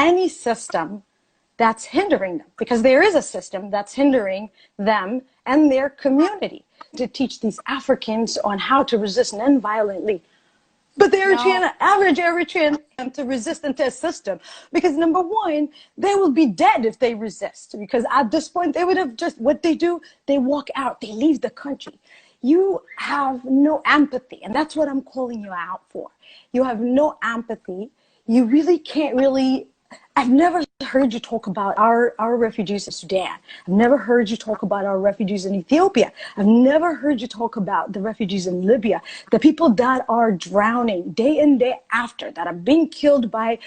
any system that's hindering them, because there is a system that's hindering them and their community to teach these Africans on how to resist non-violently. But the Eritrean, average Eritrean to resist into a system, because number one, they will be dead if they resist, because at this point they would have just, what they do, they walk out, they leave the country. You have no empathy, and that's what I'm calling you out for. You have no empathy. You really can't really, I've never heard you talk about our refugees in Sudan. I've never heard you talk about our refugees in Ethiopia. I've never heard you talk about the refugees in Libya, the people that are drowning day in, day after, that are being killed by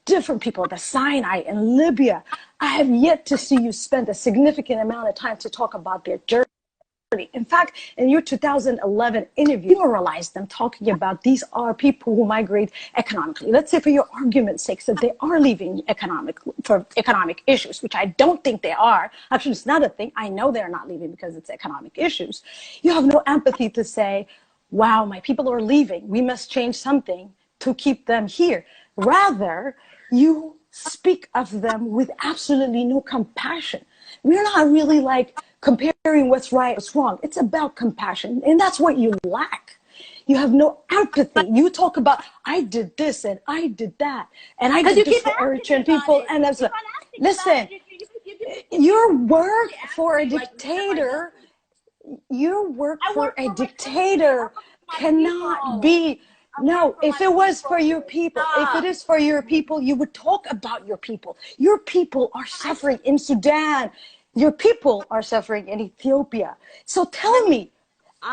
different people, the Sinai in Libya. I have yet to see you spend a significant amount of time to talk about their journey. In fact, in your 2011 interview, you moralized them, talking about these are people who migrate economically. Let's say, for your argument's sake, that they are leaving for economic issues, which I don't think they are. Actually, it's not a thing. I know they're not leaving because it's economic issues. You have no empathy to say, wow, my people are leaving. We must change something to keep them here. Rather, you speak of them with absolutely no compassion. We're not really like comparing what's right, what's wrong. It's about compassion, and that's what you lack. You have no empathy. You talk about, I did this and I did that, and I did this for Eritrean people. And that's listen, your work for a dictator, your work for a dictator cannot be. No, if it was for your people, if it is for your people, you would talk about your people. Your people are suffering in Sudan. Your people are suffering in Ethiopia. So tell me,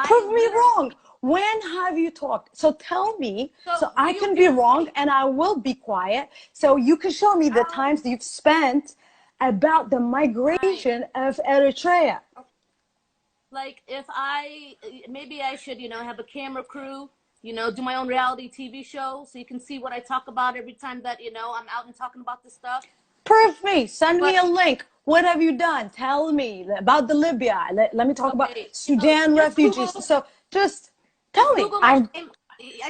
prove me wrong. When have you talked? So tell me, so I can be wrong and I will be quiet. So you can show me the times that you've spent about the migration of Eritrea. Like, if maybe I should, have a camera crew, do my own reality TV show so you can see what I talk about every time that, I'm out and talking about this stuff. Prove me, send me a link. What have you done? Tell me about the Libya. Let me talk about Sudan refugees. So just tell me. I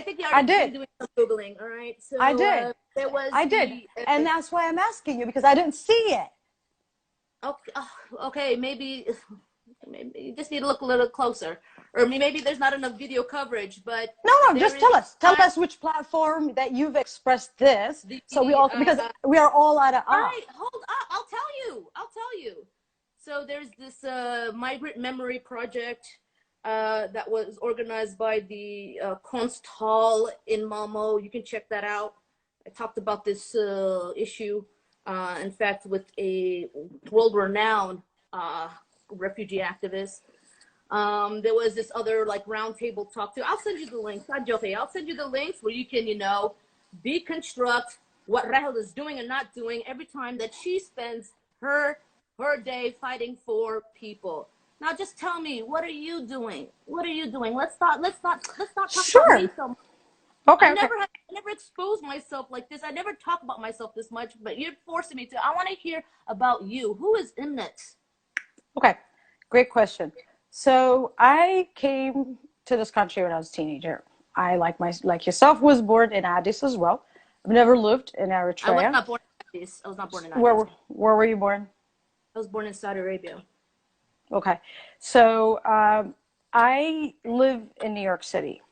think you already been doing some Googling, all right? So I did. I did. And that's why I'm asking you, because I didn't see it. Okay, maybe you just need to look a little closer. Or maybe there's not enough video coverage, but... No, just tell us. Tell us which platform that you've expressed this, so we all, because we are all out of... All right, hold up. I'll tell you. So there's this Migrant Memory Project that was organized by the Kunst Hall in Malmo. You can check that out. I talked about this issue, in fact, with a world-renowned refugee activist. There was this other roundtable talk too. I'll send you the links. I'll send you the links where you can, deconstruct what Rahel is doing and not doing every time that she spends her day fighting for people. Now, just tell me, what are you doing? What are you doing? Let's not talk about me so much. Okay. I never expose myself like this. I never talk about myself this much, but you're forcing me to. I want to hear about you. Who is Mnet? Okay, great question. So I came to this country when I was a teenager. I, like yourself, was born in Addis as well. I've never lived in Eritrea. I was not born in Addis. Where were you born? I was born in Saudi Arabia. Okay. So I live in New York City.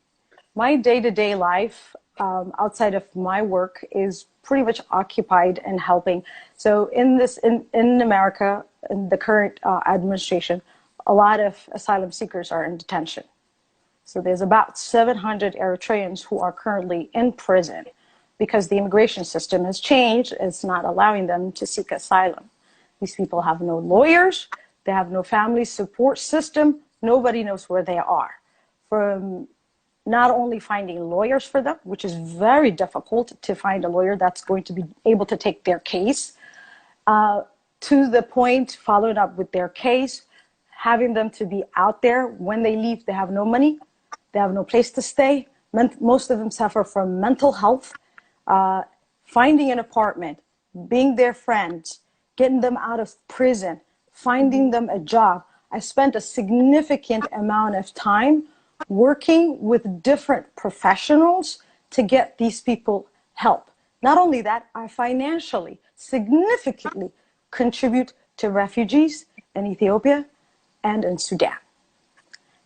My day-to-day life outside of my work is pretty much occupied in helping. So in America, in the current administration, a lot of asylum seekers are in detention. So there's about 700 Eritreans who are currently in prison because the immigration system has changed. It's not allowing them to seek asylum. These people have no lawyers. They have no family support system. Nobody knows where they are. From not only finding lawyers for them, which is very difficult to find a lawyer that's going to be able to take their case, to the point following up with their case, having them to be out there. When they leave, they have no money. They have no place to stay. Most of them suffer from mental health. Finding an apartment, being their friends, getting them out of prison, finding them a job. I spent a significant amount of time working with different professionals to get these people help. Not only that, I financially, significantly contribute to refugees in Ethiopia and in Sudan.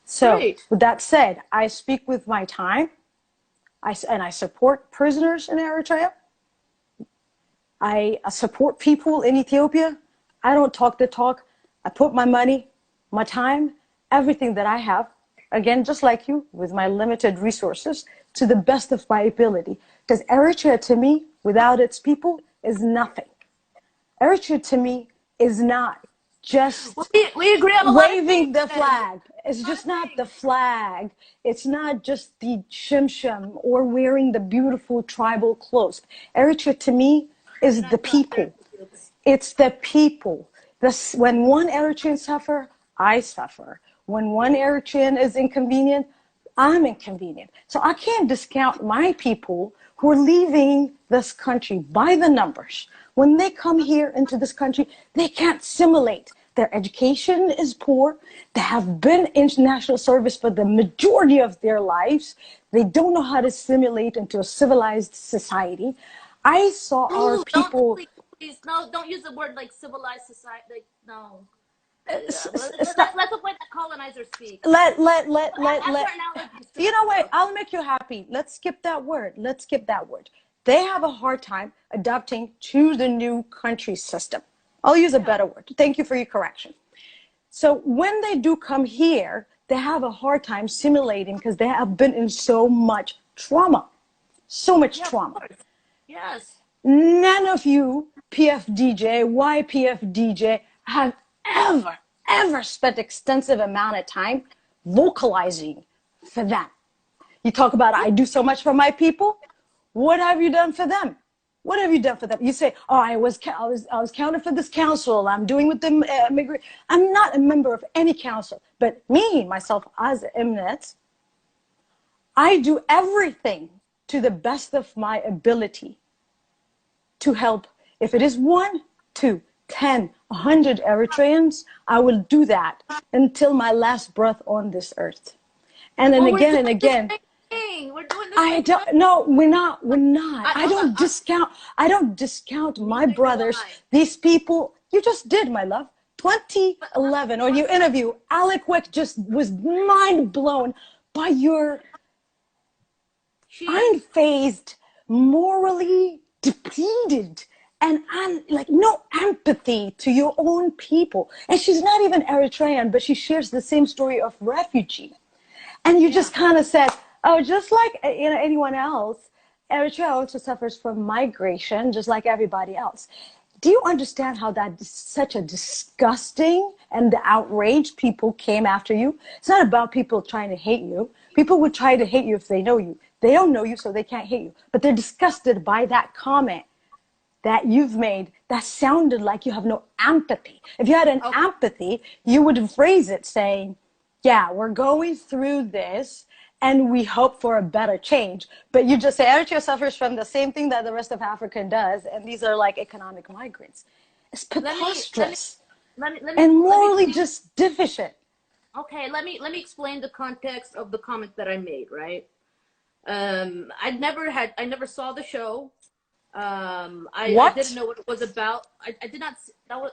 So Great. with that said, I speak with my time, and I support prisoners in Eritrea. I support people in Ethiopia. I don't talk the talk. I put my money, my time, everything that I have, again, just like you, with my limited resources, to the best of my ability. Because Eritrea, to me, without its people, is nothing. Eritrea, to me, is not just we agree on a lot of waving things. the flag. It's just not the flag. It's not just the shim or wearing the beautiful tribal clothes. Eritrea, to me, is the people. It's the people. When one Eritrean suffer, I suffer. When one Eritrean is inconvenient, I'm inconvenient. So I can't discount my people who are leaving this country by the numbers. When they come here into this country, they can't assimilate. Their education is poor. They have been in national service for the majority of their lives. They don't know how to assimilate into a civilized society. I saw our people. Please, no, don't use the word like civilized society. Like, no. Let's avoid the colonizer speak. Let. You know what? I'll make you happy. Let's skip that word. Let's skip that word. They have a hard time adapting to the new country system. I'll use a better word. Thank you for your correction. So when they do come here, they have a hard time simulating because they have been in so much trauma. So much trauma. Yes. None of you, PFDJ, YPFDJ, have ever spent extensive amount of time vocalizing for them. You talk about, I do so much for my people. What have you done for them? What have you done for them? You say, oh, I was counted for this council. I'm doing with them. I'm not a member of any council, but me, myself, as Mnet, I do everything to the best of my ability to help. If it is 1, 2, 10, 100 Eritreans, I will do that until my last breath on this earth. And then again and again. We're doing this. I don't. No, we're not. I don't discount my brothers. These people. You just did, my love. 2011, on your interview, Alec Wick just was mind blown by your unfazed, morally depleted, and like no empathy to your own people. And she's not even Eritrean, but she shares the same story of refugee. And you just kind of said, oh, just like anyone else, Eritrea also suffers from migration, just like everybody else. Do you understand how that is such a disgusting and the outraged people came after you? It's not about people trying to hate you. People would try to hate you if they know you. They don't know you, so they can't hate you. But they're disgusted by that comment that you've made that sounded like you have no empathy. If you had an empathy, you would phrase it saying, yeah, we're going through this and we hope for a better change. But you just say Eritrea suffers from the same thing that the rest of Africa does, and these are like economic migrants. It's preposterous and morally just deficient. Okay, let me explain the context of the comment that I made, right? I never saw the show. I didn't know what it was about. I did not, that was,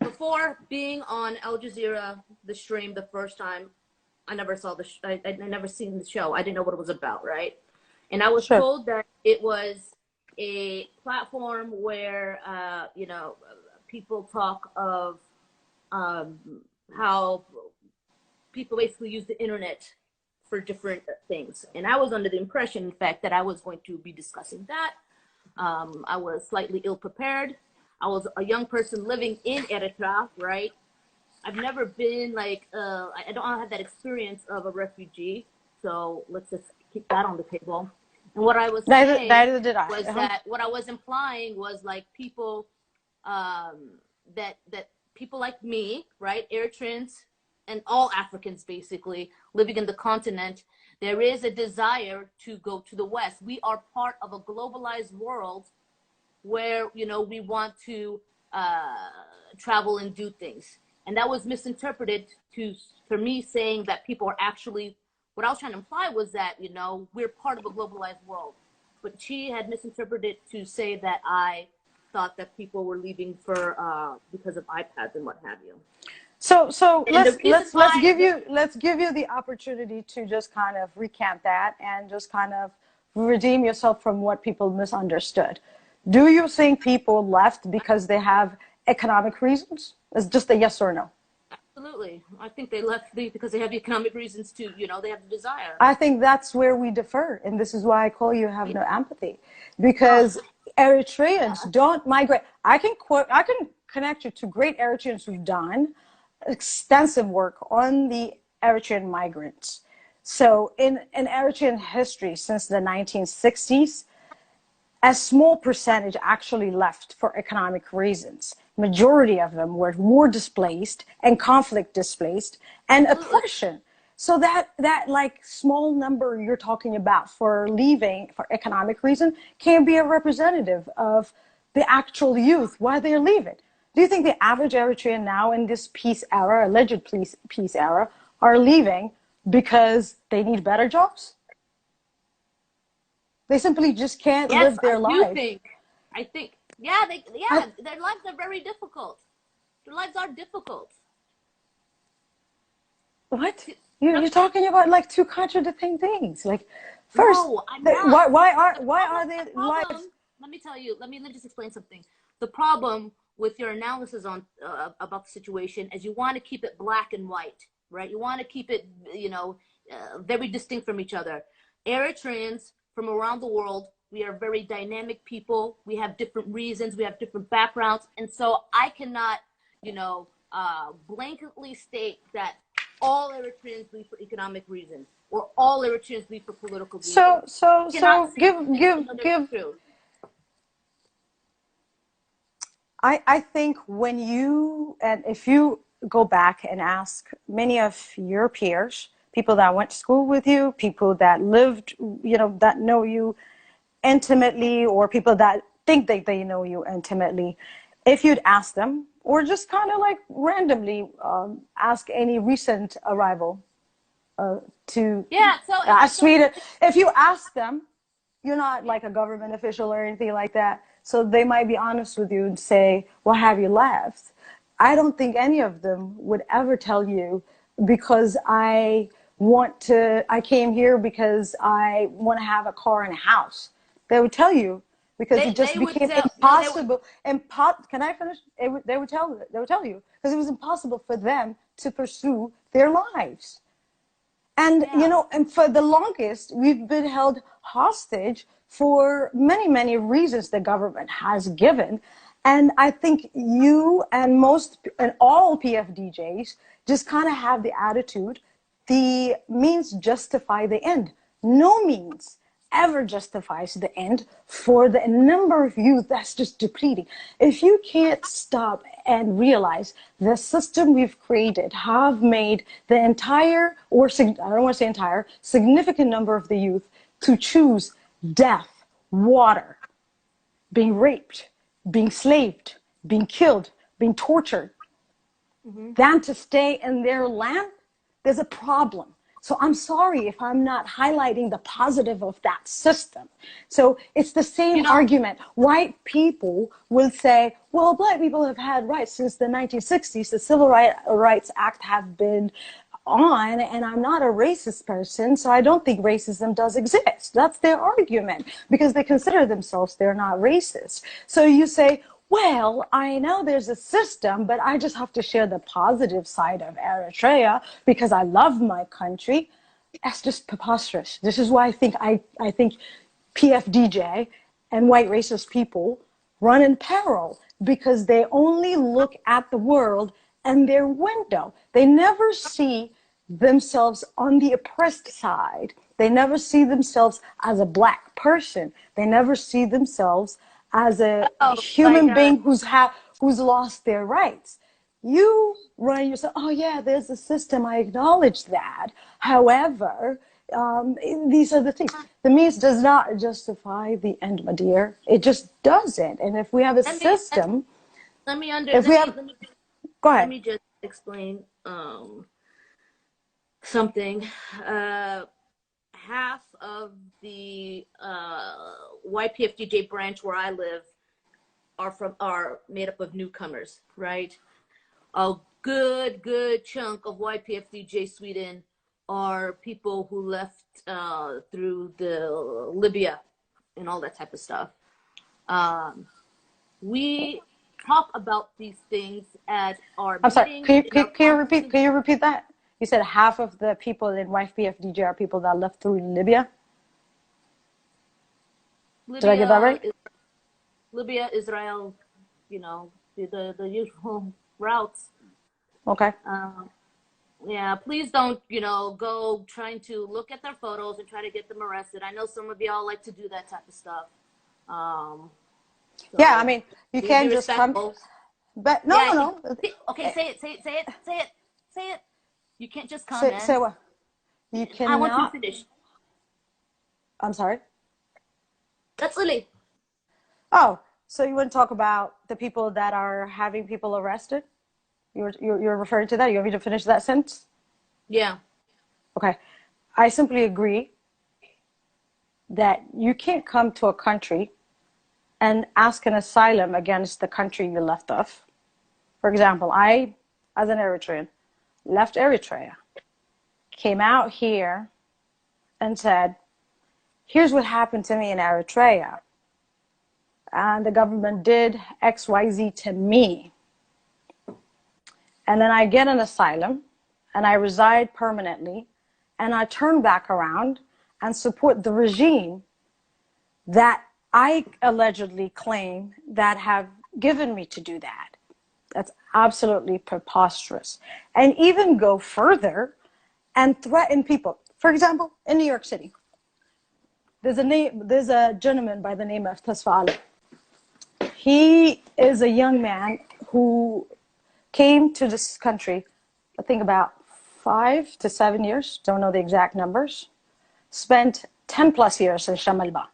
before being on Al Jazeera, the stream the first time, I never saw I never seen the show. I didn't know what it was about, right? And I was told that it was a platform where, people talk of how people basically use the internet for different things. And I was under the impression, in fact, that I was going to be discussing that. I was slightly ill-prepared. I was a young person living in Eritrea, right? I've never been like, I don't have that experience of a refugee. So let's just keep that on the table. And what I was saying was that what I was implying was like people, that people like me, right? Eritreans and all Africans basically living in the continent, there is a desire to go to the West. We are part of a globalized world where, we want to travel and do things. And that was misinterpreted for me saying that people are actually, what I was trying to imply was that, we're part of a globalized world. but she had misinterpreted to say that I thought that people were leaving for because of iPads and what have you. So And let's give you the opportunity to just kind of recant that and just kind of redeem yourself from what people misunderstood. Do you think people left because they have economic reasons? It's just a yes or no. Absolutely. I think they left because they have economic reasons to, you know, they have the desire. I think that's where we differ, and this is why I call you have no empathy, because Eritreans don't migrate. I can connect you to great Eritreans who've done extensive work on the Eritrean migrants. So in Eritrean history since the 1960s, a small percentage actually left for economic reasons. Majority of them were war displaced and conflict displaced and oppression. So that like small number you're talking about for leaving for economic reason can be a representative of the actual youth, why they're leaving. Do you think the average Eritrean now in this peace era, alleged peace era, are leaving because they need better jobs? They simply just can't live their lives. I think, their lives are very difficult. Their lives are difficult. What? You're talking about like two contradicting things. Like, first, no, I'm not. why are their lives? Let me tell you. Let me just explain something. The problem with your analysis on about the situation is you want to keep it black and white, right? You want to keep it, very distinct from each other. Eritreans from around the world, we are very dynamic people. We have different reasons. We have different backgrounds, and so I cannot, blanketly state that all Eritreans leave for economic reasons or all Eritreans leave for political reasons. So give. I think when if you go back and ask many of your peers, people that went to school with you, people that lived, that know you intimately, or people that think that they know you intimately, if you'd ask them, or just kind of like randomly ask any recent arrival to Sweden, if you ask them, you're not like a government official or anything like that, so they might be honest with you and say, well, have you left? I don't think any of them would ever tell you because I came here because I want to have a car and a house. They would tell you because it just became impossible. Can I finish? They would tell you because it was impossible for them to pursue their lives. And, and for the longest, we've been held hostage for many, many reasons the government has given. And I think you and all PFDJs just kind of have the attitude, the means justify the end. No means ever justifies the end for the number of youth that's just depleting. If you can't stop and realize the system we've created have made the entire, or I don't want to say entire, significant number of the youth to choose death, water, being raped, being slaved, being killed, being tortured, than to stay in their land, there's a problem. So I'm sorry if I'm not highlighting the positive of that system. So it's the same argument. White people will say, well, black people have had rights since the 1960s. The Civil Rights Act have been on, and I'm not a racist person, so I don't think racism does exist. That's their argument, because they consider themselves, they're not racist. So you say, well, I know there's a system, but I just have to share the positive side of Eritrea because I love my country. That's just preposterous. This is why I think PFDJ and white racist people run in peril, because they only look at the world and their window. They never see themselves on the oppressed side. They never see themselves as a black person. They never see themselves as a human being who's lost their rights. You run yourself, oh yeah, there's a system, I acknowledge that. However, these are the things. The means does not justify the end, my dear. It just doesn't. And if we have a system, go ahead. Let me just explain something. half of the YPFDJ branch where I live are made up of newcomers, right? A good chunk of YPFDJ Sweden are people who left through the Libya and all that type of stuff. We talk about these things at our I'm sorry, meetings. can you repeat that? You said half of the people in YPFDJ are people that left through Libya? Did I get that right? Libya, Israel, you know, the usual routes. Okay. Yeah, please don't, you know, go trying to look at their photos and try to get them arrested. I know some of y'all like to do that type of stuff. So yeah, I mean, you can't just come. But no. Okay, say it. You can't just come in. Say what? You cannot. I want you to finish. I'm sorry? That's Lily. Oh, so you want to talk about the people that are having people arrested? You're referring to that? You want me to finish that sentence? Yeah. Okay. I simply agree that you can't come to a country and ask an asylum against the country you left of. For example, I, as an Eritrean, left Eritrea, came out here and said, here's what happened to me in Eritrea. And the government did XYZ to me. And then I get an asylum and I reside permanently and I turn back around and support the regime that I allegedly claim that have given me to do that. That's absolutely preposterous. And even go further and threaten people. For example, in New York City, there's a gentleman by the name of Tasfa. He is a young man who came to this country, I think about 5 to 7 years, don't know the exact numbers, spent 10 plus years in Shamalba,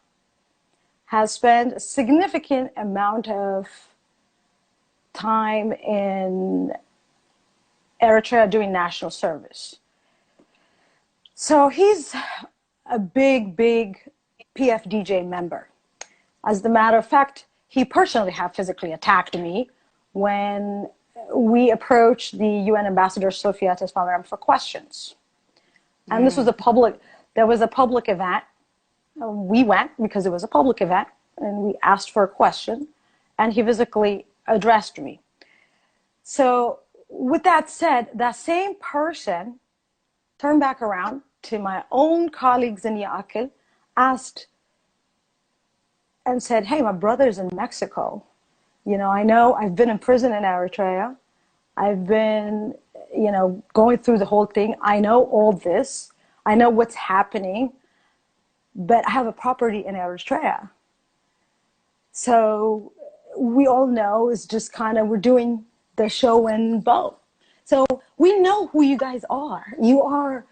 has spent a significant amount of time in Eritrea doing national service. So he's a big PFDJ member. As a matter of fact, he personally have physically attacked me when we approached the UN ambassador Sofia Tesfamaram for questions. And this was there was a public event. We went because it was a public event and we asked for a question and he physically addressed me. So with that said, that same person turned back around to my own colleagues in Yaakil, asked and said, hey, my brother's in Mexico. You know I've been in prison in Eritrea. I've been, going through the whole thing. I know all this. I know what's happening, but I have a property in Eritrea. So we all know it's just we're doing the show and bow. So we know who you guys are. You are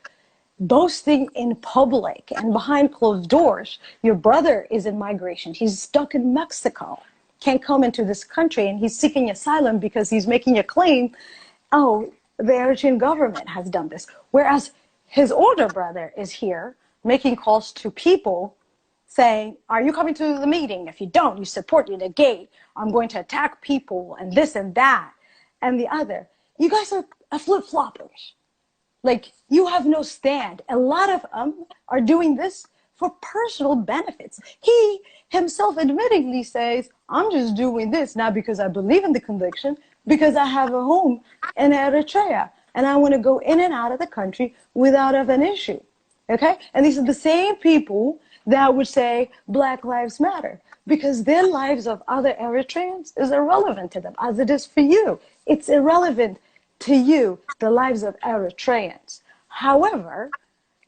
boasting in public and behind closed doors. Your brother is in migration. He's stuck in Mexico. Can't come into this country and he's seeking asylum because he's making a claim, oh, the Eritrean government has done this. Whereas his older brother is here making calls to people saying, are you coming to the meeting? If you don't, you support, you negate. I'm going to attack people and this and that and the other. You guys are flip-floppers. Like, you have no stand. A lot of them are doing this for personal benefits. He himself admittingly says, I'm just doing this not because I believe in the conviction, because I have a home in Eritrea and I want to go in and out of the country without an issue. Okay? And these are the same people that would say Black Lives Matter because their lives of other Eritreans is irrelevant to them as it is for you. It's irrelevant to you, the lives of Eritreans. However,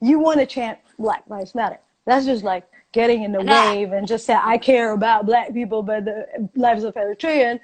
you want to chant Black Lives Matter. That's just like getting in the wave and just say, I care about Black people, but the lives of Eritreans